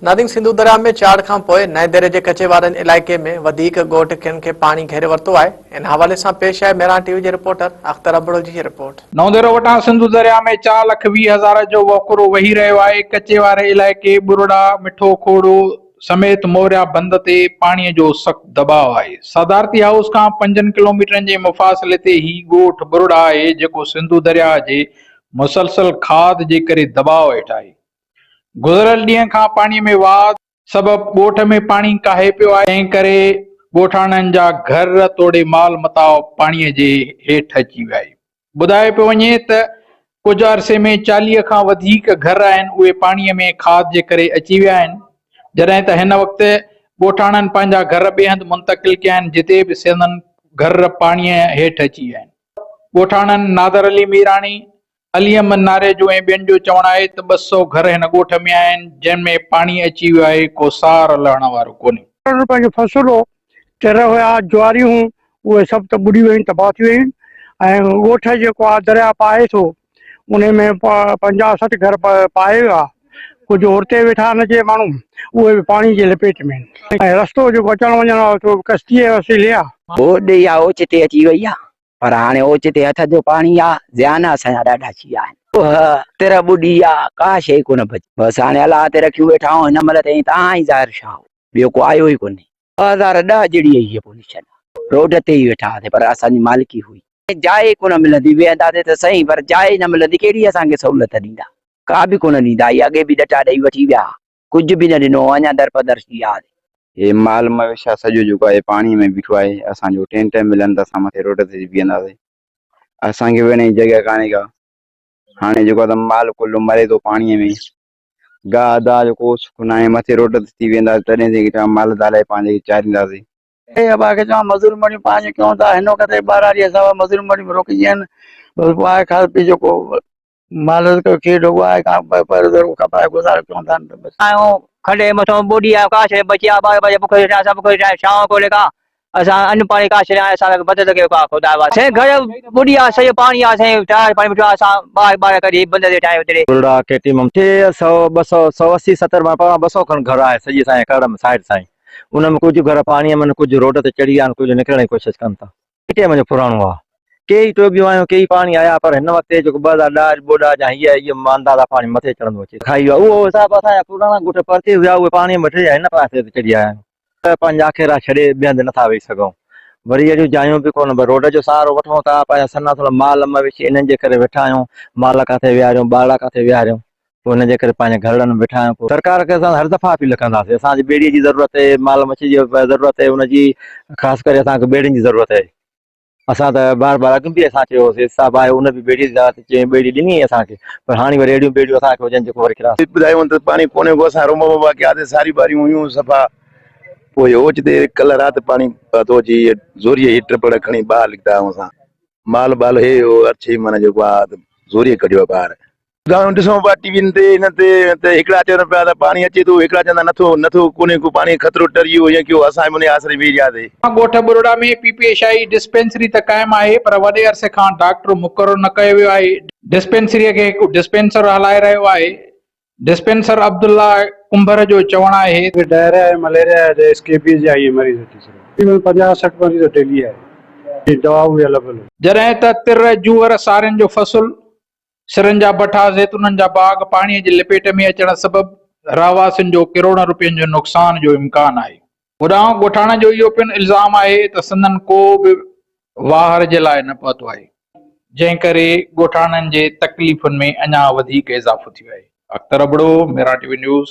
नादिंग सिंधु दरिया में चाड़ खां पोइ नए दरे के कचे वारनि इलाइक़े में वधीक ॻोठ खे पानी घेरे वरितो आहे। इन हवाले से पेश है मेरा टीवी के रिपोर्टर अख्तर अब्दुल जी रिपोर्ट। नौदेरो वटां सिंधु दरिया में 4,20,000 जो वकिरो वही रहियो आहे। कचे वारे इलाइक़े बुरड़ा मिठो खोड़ो समेत मोरिया बंद ते पाणीअ जो सख़्त दबाव आहे। सदारती हाउस खां 5 किलोमीटरनि जे मुफ़ासिले ते ही ॻोठ बुरड़ा आहे, जेको सिंधु दरिया जे मुसलसल खाद जे करे दबाव हेठि आहे। गुज़िरियल ॾींहं खां पाणीअ में वाध सबबि ॻोठ में पाणी काहे पियो आहे, तंहिं करे ॻोठाणनि जा घर तोड़े माल मताव पाणीअ जे हेठि अची विया आहे। ॿुधायो पियो वञे त कुझु अरसे में 40 खां वधीक घर आहिनि, उहे पाणीअ में खाद जे करे अची विया आहिनि, जॾहिं त हिन वक़्तु ॻोठाणनि पंहिंजा घर ॿिए हंधि मुंतक़िल कया आहिनि, जिते बि संदनि घर पाणीअ हेठि अची विया आहिनि। ॻोठाणनि नादर अली मीरानी, अली अहमद नारे जो ऐं ॿियनि जो चवणु आहे त 200 घर हिन ॻोठ में आहिनि, जंहिंमें पाणी अची वियो आहे, को सार लहण वारो कोन्हे। पंहिंजो फसल हो, तिर हुया, ज्वारियूं, उहे सभु त ॿुॾी वयूं, तबाह थी वयूं। ऐं ॻोठ जेको आहे दरिया पाए थो, उन में 50-60 घर पाए वियो आहे। कुझु हुते वेठा नचे माण्हू, उहे बि पाणी जे लपेट में। ऐं रस्तो जेको अचण वञण वारो कश्तीअ वसीले आहे, होॾे या ओचिते अची वई आहे, पर हाणे ओचिते हथ जो पाणी आहे, ज़्यान असांजा ॾाढा थी विया आहिनि। तिर ॿुॾी आहे, का शइ कोन बची। बसि हाणे अलाह ते रखियूं वेठा आहियूं। हिन महिल ताईं तव्हां ई ज़ाहिर छा हो, ॿियो को आयो ई कोन्हे। 2010 जहिड़ी हीअ पोजीशन, रोड ते ई वेठा हुआसीं, पर असांजी मालिकी हुई। जाइ कोन मिलंदी, वेहंदासीं त सही, पर जाइ न मिलंदी, कहिड़ी असांखे सहूलियत ॾींदा? का बि कोन ॾींदा। अॻे बि ॾटा ॾेई वठी विया, कुझु बि न ॾिनो, अञा दरपदर थी विया। ये माल मवेशा सॼो जेको आहे पाणी में बीठो आहे। असांजो टेंट मिलनि त असां मथे रोड ते बीहंदासीं, असांखे वेहण जी जॻह कान्हे का। हाणे जेको आहे त माल कुल्लो मरे थो पाणीअ में। गाह दाह जो को सुख न आहे, मथे रोड ते थी वेंदा तॾहिं माल दाल पंहिंजे चारींदासीं। मज़दूर मणियूं पंहिंजो कयूं था, हिन वक़्तु 12 ॾींहं सवा मज़दूर मणियूं रोकिजी आहिनि। बसि आहे खाद पी जेको माल खे डोबाए खपाए गुज़ारो कयूं था। खॾे मथां ॿोॾी आहे, का शइ बची आहे, 12 बजे बुख शाम कोले का असां अन्न पाणी का छॾिया, असां मदद कयो का ख़ुदा साईं। घर ॿुॾी आहे, सॼो पाणी आहे साईं, टायर पाणी बीठो आहे। असां ॿार कढी बंद ते ठाहे उते बुरड़ा केटी में 100 200 180 70 मां 200 खनि घर आहे सॼी साईं कड़ में साइड साईं। उनमें कुझु घर पाणीअ में, कुझु रोड ते चढ़ी विया आहिनि, कुझु निकिरण जी कोशिशि कनि था। केटे मुंहिंजो पुराणो आहे, कई टोबियूं आहियूं, कई पाणी आया, पर हिन वक़्तु जेको 2010 ॿोॾा जा हीअ मांदा पाणी मथे चढ़ंदो अचे खाई वियो। उहो हिसाब असांजा पुराणा ॻोठ परते हुआ, उहे पाणीअ में वठी हिन पासे ते चढ़ी आया आहिनि। पंहिंजा आख़िर छॾे ॿिए हंधि नथा वेही सघूं, वरी अहिड़ियूं जायूं बि कोन, रोड जो सहारो वठूं था, पंहिंजा सन्ना थोरा माल मवेशी इन्हनि जे करे वेठा आहियूं। माल किथे विहारियूं, ॿार किथे विहारियूं, पोइ हिन जे करे पंहिंजे घरनि में वेठा आहियूं। सरकार खे असां हर दफ़ा अपील कंदासीं, असांजी ॿेड़ीअ जी ज़रूरत आहे, माल मच्छी जी ज़रूरत आहे, उनजी ख़ासि करे असांखे ॿेड़ियुनि जी ज़रूरत आहे। असां त बार बार अॻु बि असां चयोसीं, साहब आहे उन बि ॿेड़ी ॿेड़ी ॾिनी असांखे, पर हाणे वरी अहिड़ियूं ॿेड़ियूं असांखे हुजनि जेको वरी ॿुधायूं त पाणी कोन्हे को। असां रोमा बोमा कयासीं, सारी बारियूं हुयूं सफ़ा। पोइ ओचिते कल्ह राति पाणी थो अची, ज़ोरीअ ही ट्रिप खणी ॿाहिरि निकिता आहियूं असां। माल बाल हे अच्छी माना जेको आहे ज़ोरीअ कढियो आहे ॿाहिरि। ॾिसूं पिया टीवियुनि ते, हिन ते हिकिड़ा चवनि पिया त पाणी अचे थो, हिकिड़ा चवंदा नथो कोन्हे को पाणी, खतरो टरी वियो, ईअं कयो। असां उन आसरे वेही रहियासीं। ॻोठ बुरड़ा में पीपीएशाई डिस्पेंसरी त क़ाइमु आहे, पर वॾे अरसे खां डॉक्टर मुक़ररु न कयो वियो आहे। डिस्पेंसरीअ खे हिकु डिस्पेंसर हलाए रहियो आहे। डिस्पेंसर अब्दुल्ला कुंभर जो चवणु आहे, डायरिया है, मलेरिया है, स्केबीज जा ये मरीज तकरीबन 50-60 मरीज डेली है। दवा भी अलग। जॾहिं त तिर जूअर सारियुनि जो फसल, सिरनि जा भठा, ज़ैतूननि जा बाग पाणीअ जे लपेट में अचण सबबि रहवासियुनि जो करोड़नि रुपयनि जो नुक़सान जो इम्कान आहे। होॾां ॻोठाणनि जो इहो पिणु इल्ज़ाम आहे त संदन को बि वाहर जे लाइ न पहुतो आहे, जंहिं करे ॻोठाणनि जे तकलीफ़ुनि में अञा वधीक इज़ाफ़ो थियो आहे। अख्तर अबड़ो, मेरा टीवी न्यूज़।